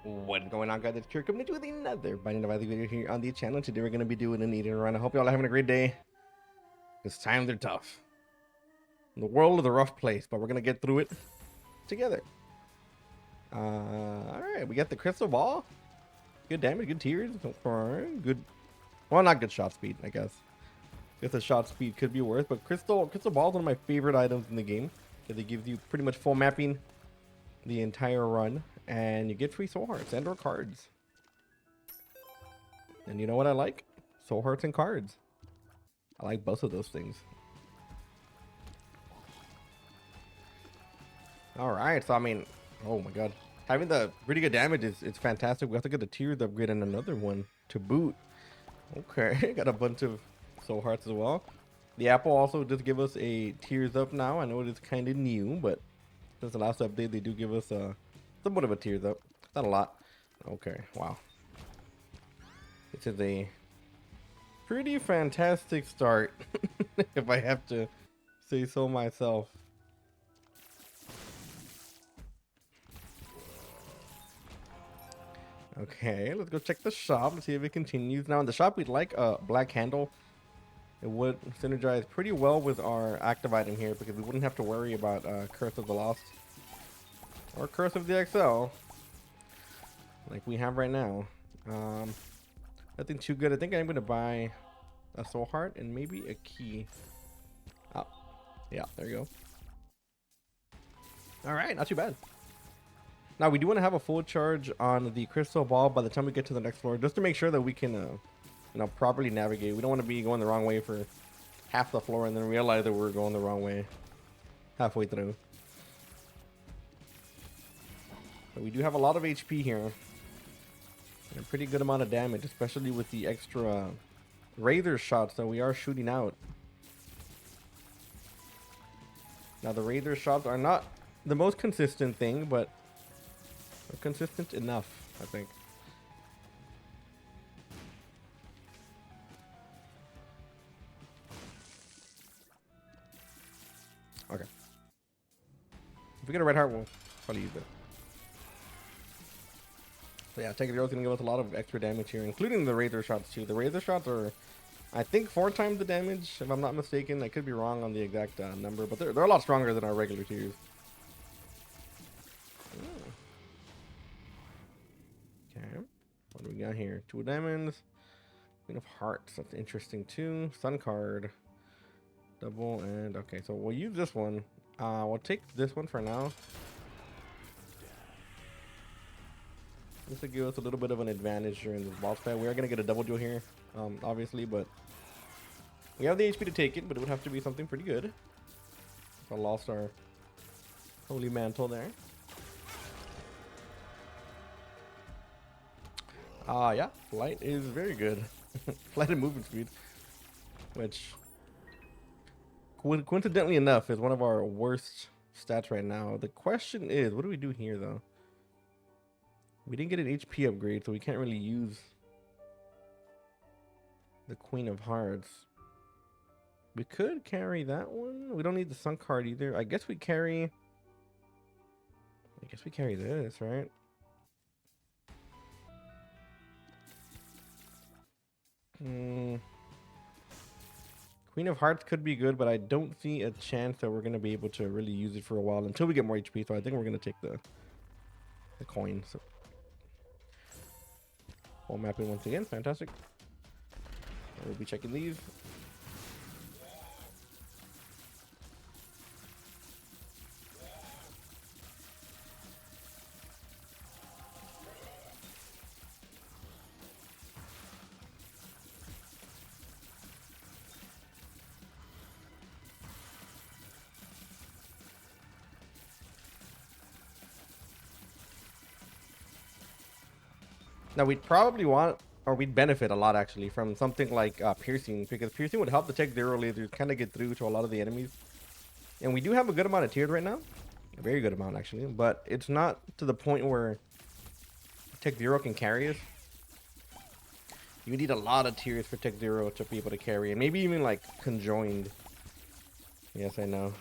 What's going on, guys? It's Kirk coming to with another Binding of Isaac video here on the channel. Today we're going to be doing an eating run. I hope y'all are having a great day. Because times are tough. The world is a rough place, but we're going to get through it together. Alright, we got the crystal ball. Good damage, good tears. Good, well, not good shot speed, I guess. Guess the shot speed could be worse, but crystal ball is one of my favorite items in the game. Because it gives you pretty much full mapping the entire run. And you get free soul hearts and or cards. And you know what I like? Soul hearts and cards. I like both of those things. Alright, so I mean, oh my god. Having the pretty good damage is fantastic. We have to get the tears upgrade and another one to boot. Okay, got a bunch of soul hearts as well. The apple also does give us a tears up now. I know it is kind of new, but since the last update, they do give us somewhat of a tears up. Not a lot. Okay, wow. This is a pretty fantastic start, if I have to say so myself. Okay, let's go check the shop. Let's see if it continues. Now in the shop, we'd like a black handle. It would synergize pretty well with our active item here because we wouldn't have to worry about Curse of the Lost or Curse of the XL like we have right now. Nothing too good. I think I'm going to buy a soul heart and maybe a key. Oh, yeah, there you go. All right, not too bad. Now we do want to have a full charge on the crystal ball by the time we get to the next floor, just to make sure that we can, properly navigate. We don't want to be going the wrong way for half the floor and then realize that we're going the wrong way halfway through. But we do have a lot of HP here and a pretty good amount of damage, especially with the extra razor shots that we are shooting out. Now the razor shots are not the most consistent thing, but they're consistent enough, I think. Okay. If we get a red heart, we'll probably use it. So yeah, Take the Arrow is going to give us a lot of extra damage here, including the razor shots too. The razor shots are, I think, 4 times the damage, if I'm not mistaken. I could be wrong on the exact number, but they're a lot stronger than our regular tears. Okay, what do we got here? 2 diamonds, Queen of Hearts. That's interesting too. Sun card, double, and okay. So we'll use this one. We'll take this one for now. This will give us a little bit of an advantage during this boss fight. We are gonna get a double duel here, obviously, but we have the HP to take it. But it would have to be something pretty good. I lost our holy mantle there. Yeah, flight is very good. Flight and movement speed, which coincidentally enough is one of our worst stats right now. The question is, what do we do here though? We didn't get an HP upgrade, so we can't really use the Queen of Hearts. We could carry that one. We don't need the Sun card either. I guess we carry this, right? Queen of Hearts could be good, but I don't see a chance that we're going to be able to really use it for a while until we get more HP. So I think we're going to take the coin. So full mapping once again. Fantastic. We'll be checking these. Now we'd probably want, or we'd benefit a lot actually from something like piercing, because piercing would help the Tech Zero lasers kind of get through to a lot of the enemies. And we do have a good amount of tears right now, a very good amount actually, but it's not to the point where Tech Zero can carry us. You need a lot of tears for Tech Zero to be able to carry, and maybe even like conjoined. Yes, I know.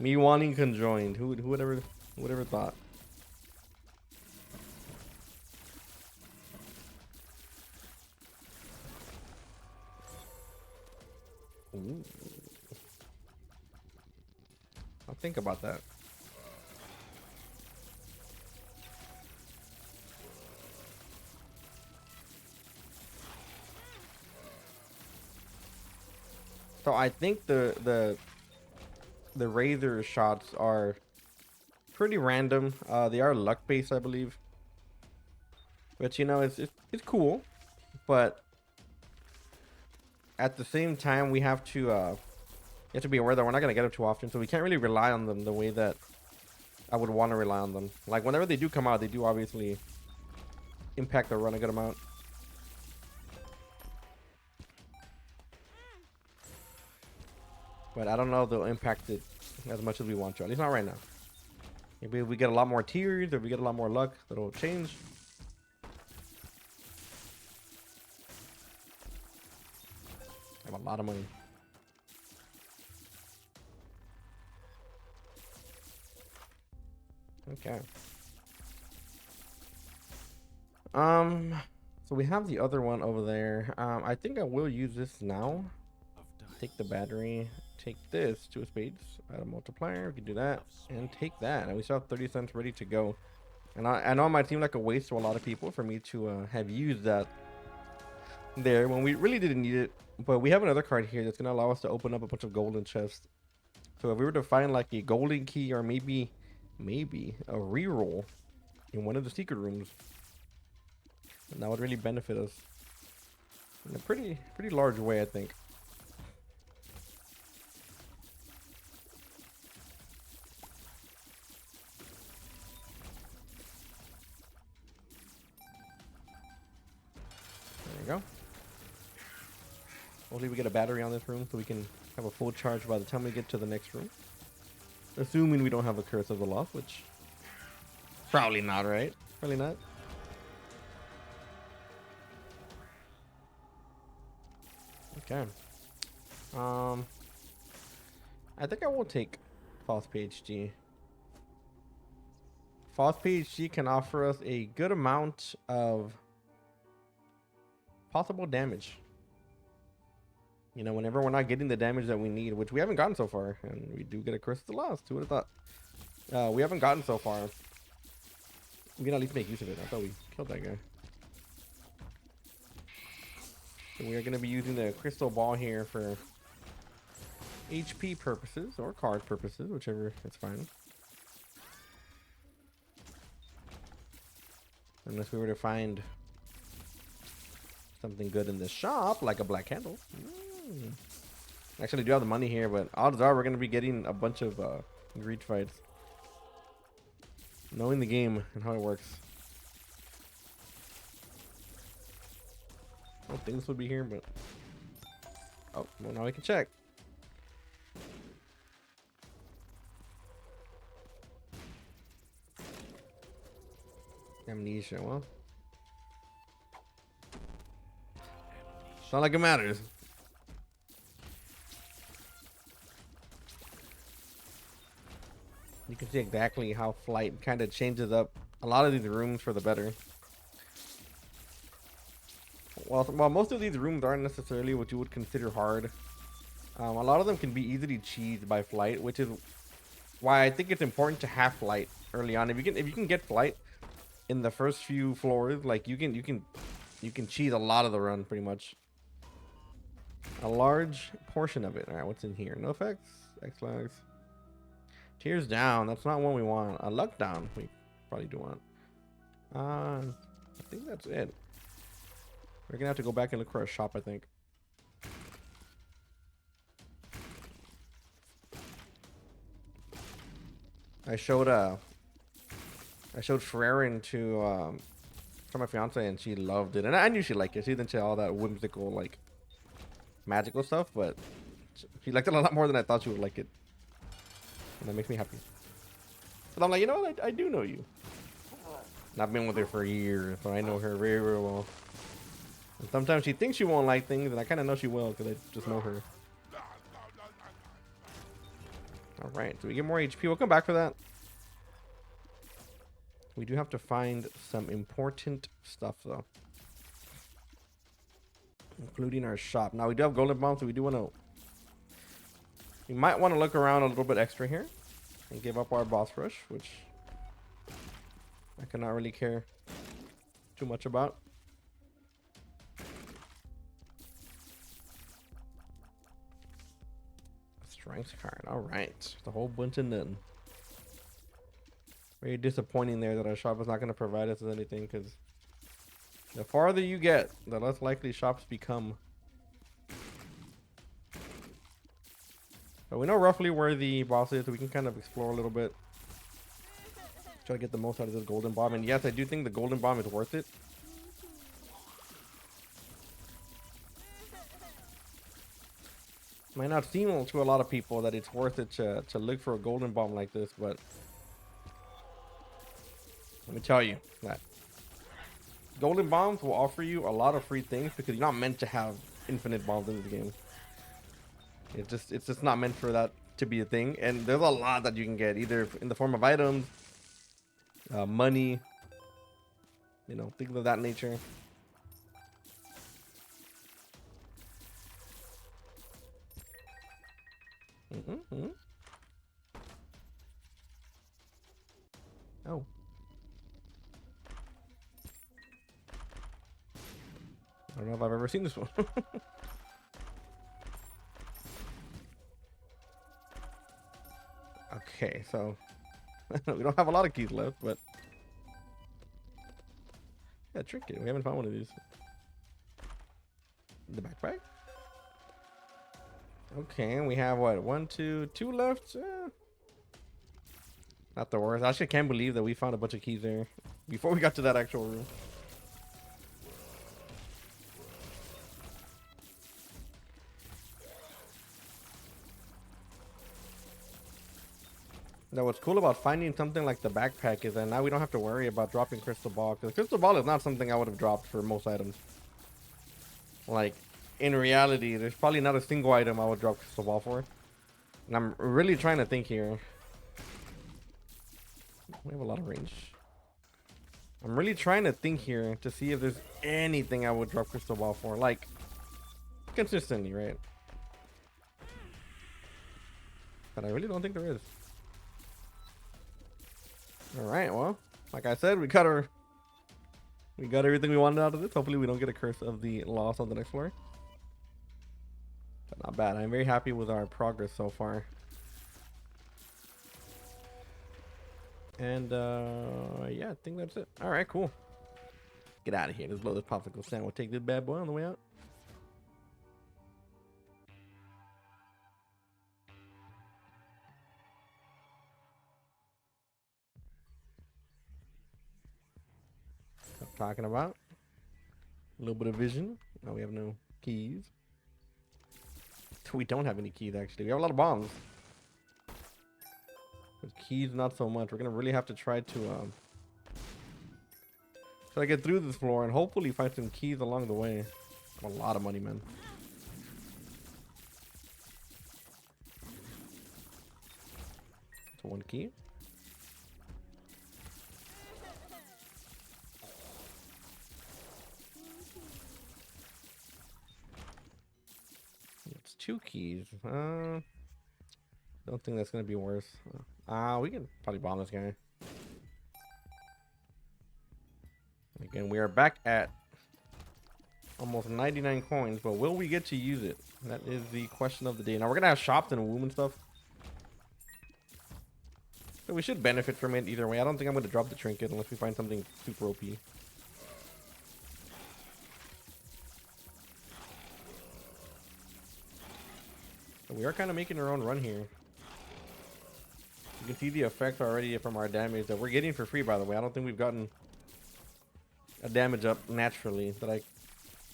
Me wanting conjoined. Who would ever thought? Ooh. I'll think about that. So I think the razor shots are pretty random. They are luck based, I believe. But you know, it's cool. But at the same time, we have to you have to be aware that we're not gonna get them too often, so we can't really rely on them the way that I would want to rely on them. Like whenever they do come out, they do obviously impact the run a good amount. But I don't know if they'll impact it as much as we want to. At least not right now. Maybe if we get a lot more tiers, or we get a lot more luck, that'll change. I have a lot of money. Okay. So we have the other one over there. I think I will use this now. Take the battery. Take this, 2 of spades. Add a multiplier. We can do that. And take that. And we still have 30 cents ready to go. And I know it might seem like a waste to a lot of people for me to have used that there when we really didn't need it. But we have another card here that's going to allow us to open up a bunch of golden chests. So if we were to find like a golden key, or maybe a reroll in one of the secret rooms, and that would really benefit us in a pretty large way, I think. There you go. Hopefully we get a battery on this room so we can have a full charge by the time we get to the next room. Assuming we don't have a Curse of the Lost, which probably not, right? Probably not. Okay. I think I will take False PhD. False PhD can offer us a good amount of possible damage. You know, whenever we're not getting the damage that we need, which we haven't gotten so far, and we do get a Curse of the Lost. Who would have thought? We haven't gotten so far. We can at least make use of it. I thought we killed that guy. So we are going to be using the crystal ball here for HP purposes or card purposes, whichever, it's fine. Unless we were to find something good in the shop, like a black candle. Actually, I do have the money here, but odds are we're going to be getting a bunch of greed fights. Knowing the game and how it works. I don't think this would be here, but... Oh, well, now we can check. Amnesia, well. It's not like it matters. You can see exactly how flight kind of changes up a lot of these rooms for the better. While most of these rooms aren't necessarily what you would consider hard, a lot of them can be easily cheesed by flight, which is why I think it's important to have flight early on. If you can get flight in the first few floors, like you can cheese a lot of the run, pretty much. A large portion of it. All right, what's in here? No effects, X flags. Tears down. That's not one we want. A luck down. We probably do want. I think that's it. We're gonna have to go back and look for a shop, I think. I showed Ferrerin to my fiance, and she loved it, and I knew she liked it. She's into all that whimsical, like, magical stuff, but she liked it a lot more than I thought she would like it, and that makes me happy. But I'm like, you know what? I do know you. And I've been with her for years, so I know her very, very well. And sometimes she thinks she won't like things, and I kind of know she will because I just know her. All right, so we get more HP. We'll come back for that. We do have to find some important stuff, though, including our shop. Now, we do have golden bombs, so we do want to We might want to look around a little bit extra here and give up our boss rush, which I cannot really care too much about. Strength card. All right, the whole bunch of nothing. Very disappointing there that our shop is not going to provide us with anything, because the farther you get, the less likely shops become. But we know roughly where the boss is, so we can kind of explore a little bit. Try to get the most out of this golden bomb. And yes, I do think the golden bomb is worth it. Might not seem to a lot of people that it's worth it to look for a golden bomb like this, but let me tell you that golden bombs will offer you a lot of free things because you're not meant to have infinite bombs in this game. It's just not meant for that to be a thing. And there's a lot that you can get, either in the form of items, money, you know, things of that nature. Oh. I don't know if I've ever seen this one. Okay, so we don't have a lot of keys left, but yeah, trinket. We haven't found one of these. The backpack. Okay, we have what? Two left. Not the worst. I actually can't believe that we found a bunch of keys there before we got to that actual room. Now, what's cool about finding something like the backpack is that now we don't have to worry about dropping crystal ball, because crystal ball is not something I would have dropped for most items. Like, in reality, there's probably not a single item I would drop crystal ball for. And I'm really trying to think here. We have a lot of range. I'm really trying to think here to see if there's anything I would drop crystal ball for, like consistently, right? But I really don't think there is. All right, well, like I said, we got everything we wanted out of this. Hopefully we don't get a curse of the loss on the next floor. But not bad. I'm very happy with our progress so far. And yeah, I think that's it. All right, cool. Get out of here. Let's blow this popsicle stand. We'll take this bad boy on the way out. I'm talking about a little bit of vision. No, we have no keys. We don't have any keys, actually. We have a lot of bombs. With keys, not so much. We're gonna really have to try to get through this floor and hopefully find some keys along the way. A lot of money, man. So one key. It's 2 keys. Don't think that's gonna be worse. We can probably bomb this guy. Again, we are back at almost 99 coins, but will we get to use it? That is the question of the day. Now we're gonna have shops and womb and stuff, so we should benefit from it either way. I don't think I'm gonna drop the trinket unless we find something super OP. So we are kind of making our own run here. You can see the effect already from our damage that we're getting for free, by the way. I don't think we've gotten a damage up naturally that I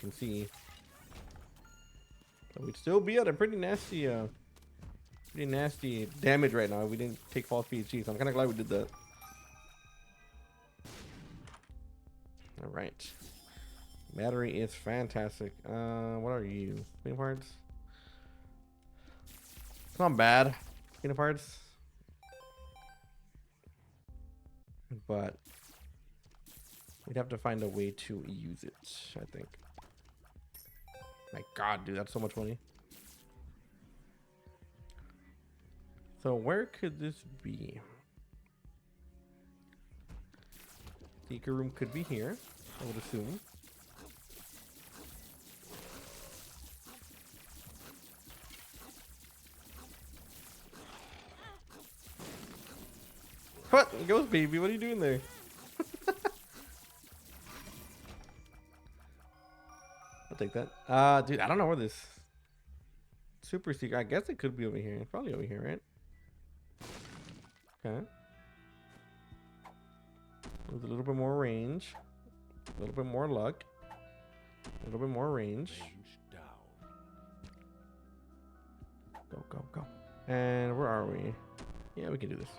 can see. So we'd still be at a pretty nasty damage right now if we didn't take false PhD. So I'm kind of glad we did that. All right. Battery is fantastic. What are you? Clean parts? It's not bad. Clean parts. But we'd have to find a way to use it, I think. My God, dude, that's so much money. So where could this be? Secret room could be here, I would assume. What? Ghost baby, what are you doing there? I'll take that. Dude, I don't know where this super secret. I guess it could be over here. It's probably over here, right? Okay. With a little bit more range, a little bit more luck, a little bit more range. Go, go, go. And where are we? Yeah, we can do this.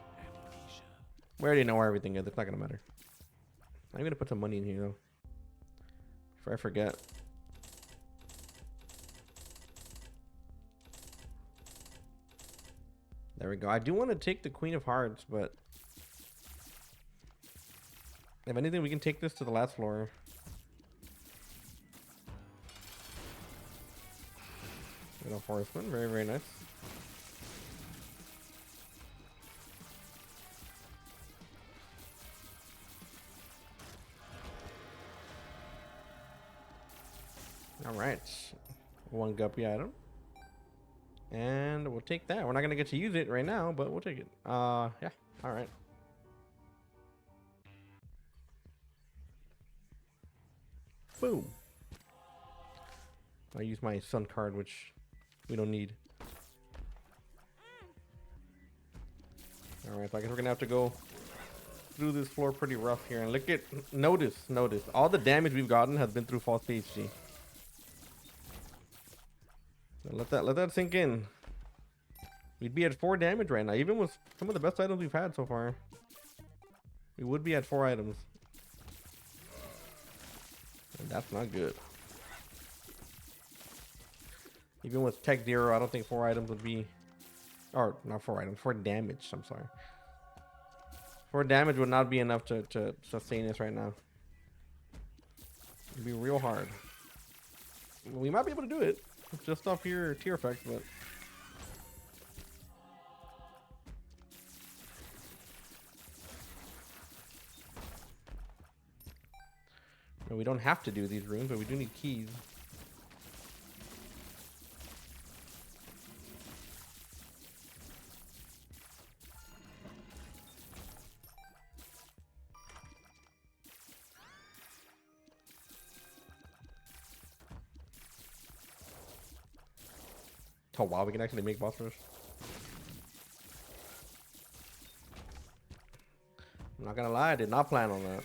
We already know where everything is. It's not gonna matter. I'm gonna put some money in here though, before I forget. There we go. I do want to take the Queen of Hearts, but if anything, we can take this to the last floor. Little horseman, very, very nice. All right, one guppy item, and we'll take that. We're not gonna get to use it right now, but we'll take it. Yeah. All right. Boom. I use my sun card, which we don't need. All right, so I guess we're gonna have to go through this floor pretty rough here. And look at, notice, all the damage we've gotten has been through false PhD. Let that sink in. We'd be at 4 damage right now, even with some of the best items we've had so far. We would be at 4 items, and that's not good. Even with Tech 0, I don't think 4 items would be, or not 4 items, 4 damage. I'm sorry. 4 damage would not be enough to sustain us right now. It'd be real hard. We might be able to do it just off your tier effects, but no, we don't have to do these rooms, but we do need keys. Oh wow, we can actually make boss rush. I'm not gonna lie, I did not plan on that.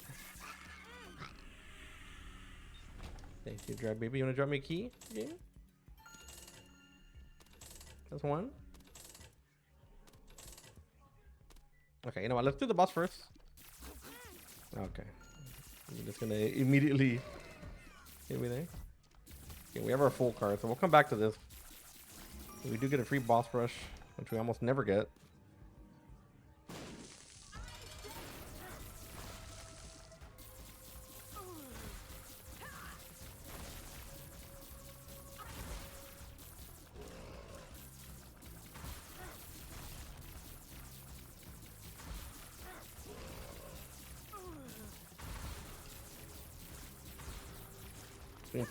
Thank you, Dry Baby. You wanna drop me a key? Yeah. That's one. Okay, you know what? Let's do the boss first. Okay. I'm just gonna immediately hit me there. Okay, we have our full card, so we'll come back to this. We do get a free boss rush, which we almost never get.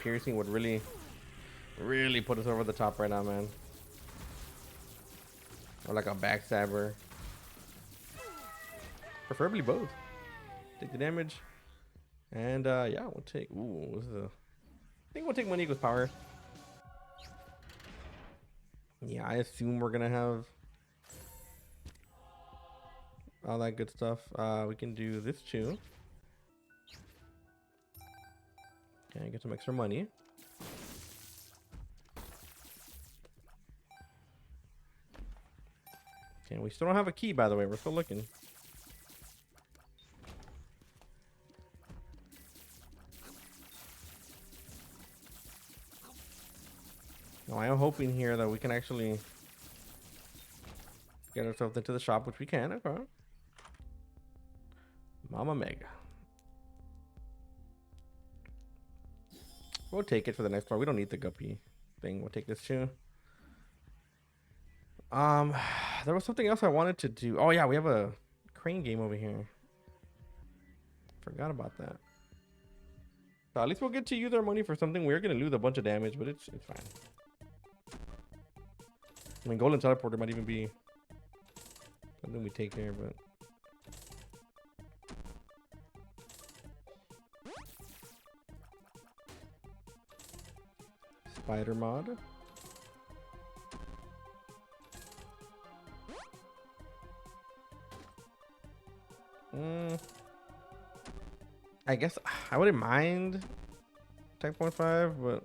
Piercing would really put us over the top right now, man. Or like a backstabber. Preferably both. Take the damage. And yeah, we'll take, ooh, this is a, I think we'll take Monique's power. Yeah, I assume we're gonna have all that good stuff. We can do this too. Okay, get some extra money. Okay, we still don't have a key, by the way. We're still looking. Now, I am hoping here that we can actually get ourselves into the shop, which we can. Okay. Mama Mega. We'll take it for the next part. We don't need the guppy thing. We'll take this too. There was something else I wanted to do. Oh yeah, we have a crane game over here. Forgot about that. So at least we'll get to use our money for something. We're gonna lose a bunch of damage, but it's fine. I mean, golden teleporter might even be something we take there, but spider mod. I guess I wouldn't mind 10.5, but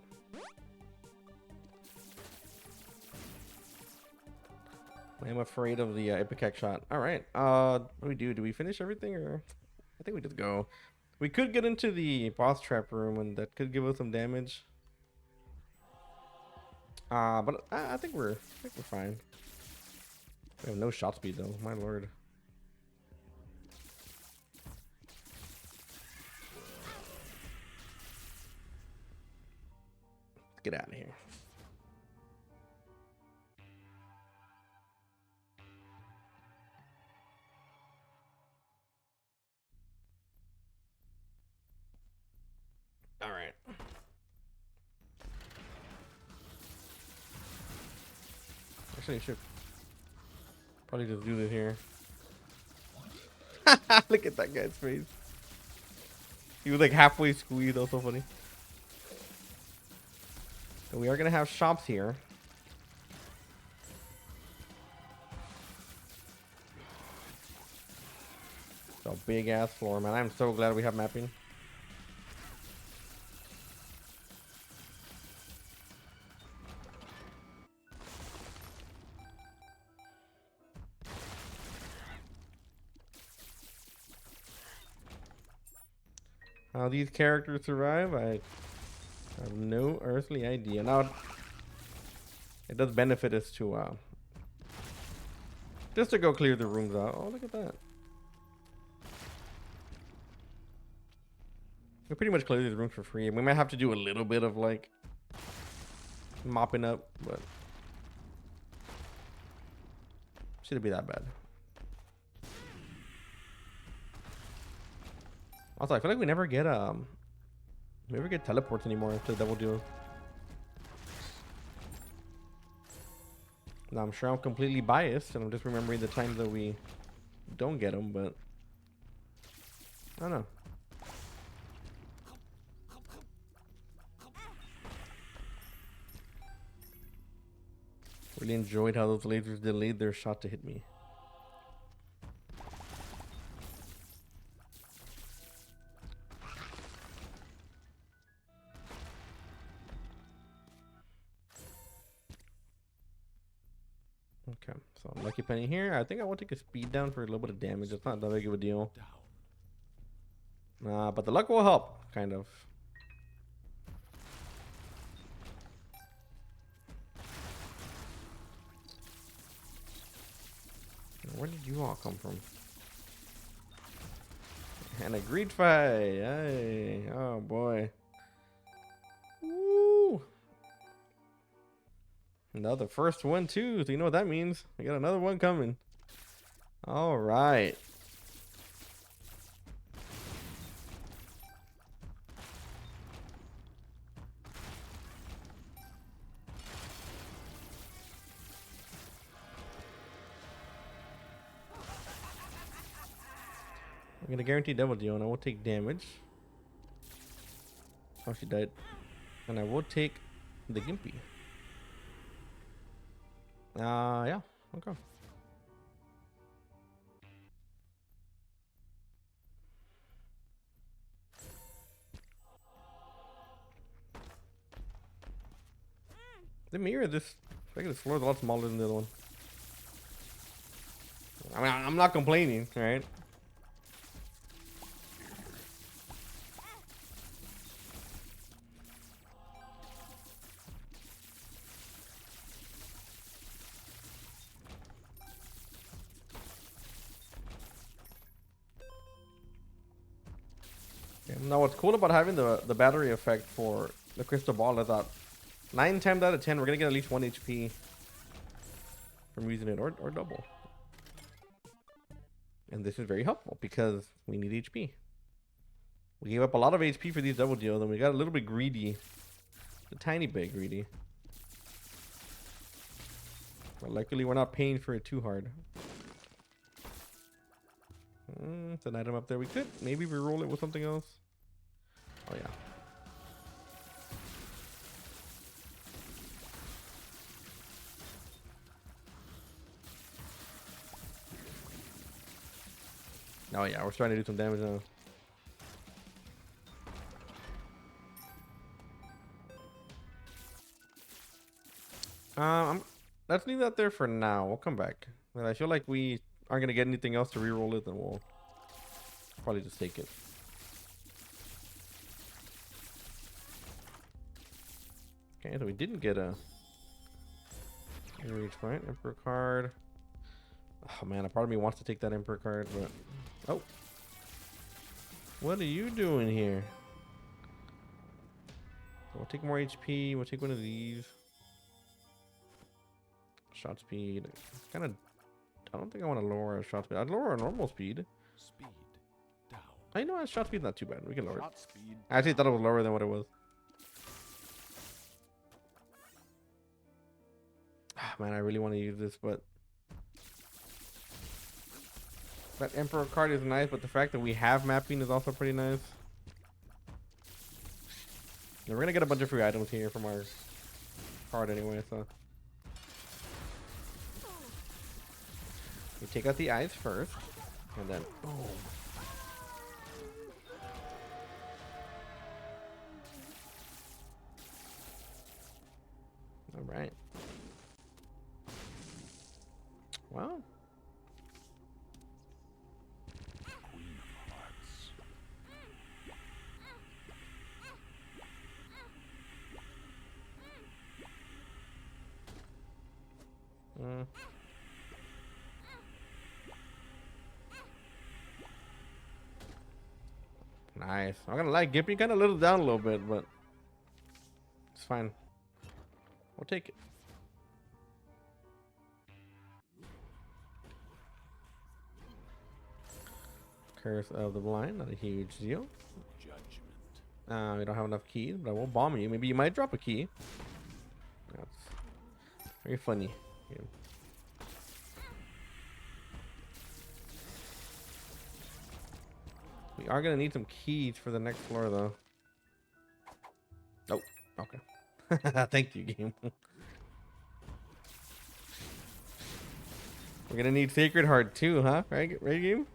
I'm afraid of the Ipecac shot. All right, what do we do? Do we finish everything, or I think we just go. We could get into the boss trap room, and that could give us some damage. But I think we're fine. We have no shot speed though. My lord. Get out of here. All right. Actually, I should probably just do this here. Look at that guy's face. He was like halfway squeezed. That was so funny. So we are gonna have shops here. So big ass floor, man. I'm so glad we have mapping. How these characters survive, I have no earthly idea. Now, it does benefit us to just to go clear the rooms out. Oh, look at that. We pretty much clear these rooms for free. We might have to do a little bit of like mopping up, but shouldn't be that bad. Also, I feel like we never get teleports anymore to Devil Duel. Now I'm sure I'm completely biased, and I'm just remembering the times that we don't get them, but I don't know. Really enjoyed how those lasers delayed their shot to hit me. Okay, so lucky penny here. I think I want to take a speed down for a little bit of damage. It's not that big of a deal. But the luck will help, kind of. Where did you all come from? And a greed fight. Hey, oh boy. Woo. Another first one too. So you know what that means. We got another one coming. All right. I'm gonna guarantee Devil Deal, and I will take damage. Oh, she died. And I will take the Gimpy. Yeah, okay. The mirror, this floor is a lot smaller than the other one. I mean, I'm not complaining, right? Now what's cool about having the battery effect for the crystal ball is that 9 times out of 10 we're gonna get at least 1 HP. from using it, or double. And this is very helpful because we need HP. We gave up a lot of HP for these double deals, and we got a little bit greedy. A tiny bit greedy. But luckily, we're not paying for it too hard. It's an item up there. We could maybe reroll it with something else. Oh, yeah. Oh, yeah. We're starting to do some damage now. Let's leave that there for now. We'll come back. But I feel like we aren't gonna get anything else to reroll it, then we'll probably just take it. Okay, so we didn't get a reach point. Emperor card. Oh man, a part of me wants to take that Emperor card, but oh, what are you doing here? We'll take more HP. We'll take one of these. Shot speed. Kind of. I don't think I want to lower our shot speed. I'd lower our normal speed. Speed down. I know our shot speed's not too bad. We can lower it. Shot speed I actually thought it was lower than what it was. Ah, man, I really want to use this, but that Emperor card is nice, but the fact that we have mapping is also pretty nice. And we're gonna get a bunch of free items here from our card anyway, so we take out the eyes first, and then boom. All right. Well. Queen of Hearts. Nice. I'm gonna lie, Gippy kind of little down a little bit, but it's fine. We'll take it. Curse of the Blind, not a huge deal. Judgment. We don't have enough keys, but I will bomb you. Maybe you might drop a key. That's very funny. Yeah. We are gonna need some keys for the next floor, though. Oh, okay. Thank you, game. We're gonna need Sacred Heart too, huh? Right, game?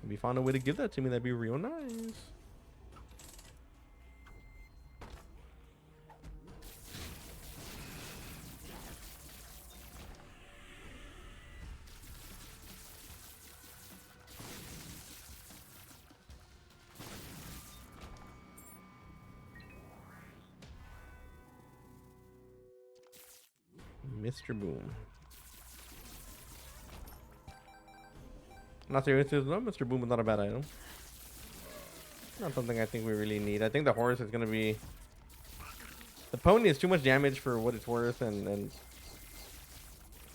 If you found a way to give that to me, that'd be real nice. Mr. Boom. Not serious, though. Mr. Boom is not a bad item. Not something I think we really need. I think the horse is gonna be. The pony is too much damage for what it's worth, and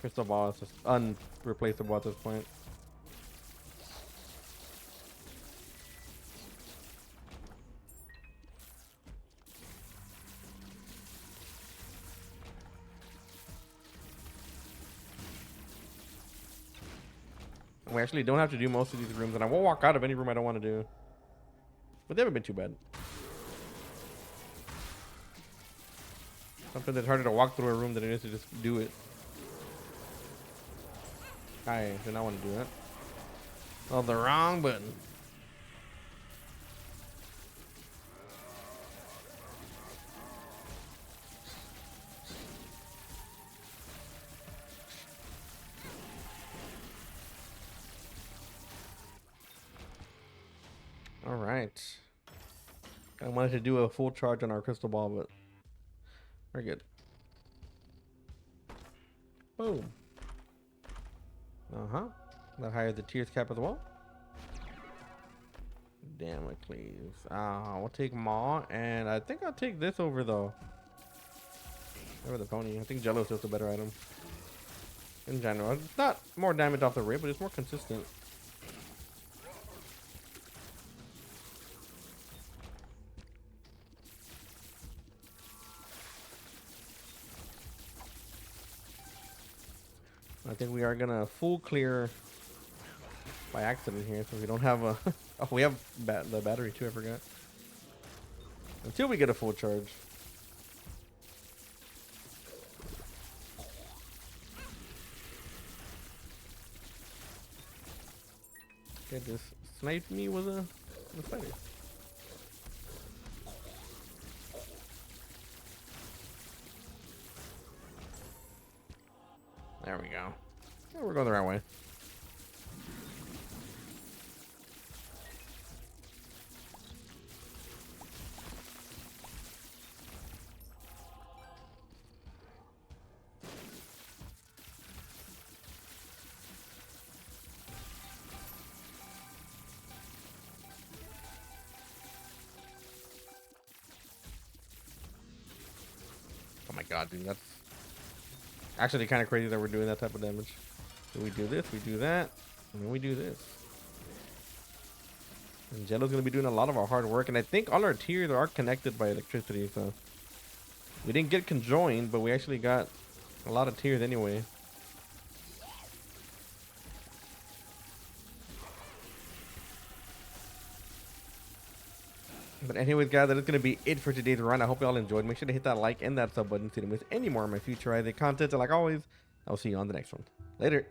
Crystal Ball is just unreplaceable at this point. We actually don't have to do most of these rooms, and I won't walk out of any room I don't want to do. But they haven't been too bad. Sometimes it's harder to walk through a room than it is to just do it. I do not want to do that. Oh, the wrong button. All right. I wanted to do a full charge on our crystal ball, but we're good. Boom. Uh-huh. That higher the tears cap as well. Damn it, please. We'll take Maw, and I think I'll take this over, though. Over the pony. I think Jello's just a better item. In general. It's not more damage off the rip, but it's more consistent. I think we are gonna full clear by accident here, so we don't have a. Oh, we have the battery too. I forgot. Until we get a full charge. Okay, just sniped me with a spider. There we go. Yeah, we're going the right way. Oh my god, dude, that's actually kind of crazy that we're doing that type of damage. So we do this, we do that, and then we do this. And Jello's gonna be doing a lot of our hard work, and I think all our tiers are connected by electricity, so we didn't get conjoined, but we actually got a lot of tiers anyway. But anyways, guys, that is going to be it for today's run. I hope you all enjoyed. Make sure to hit that like and that sub button so you don't miss any more of my future Isaac content. And like always, I'll see you on the next one. Later.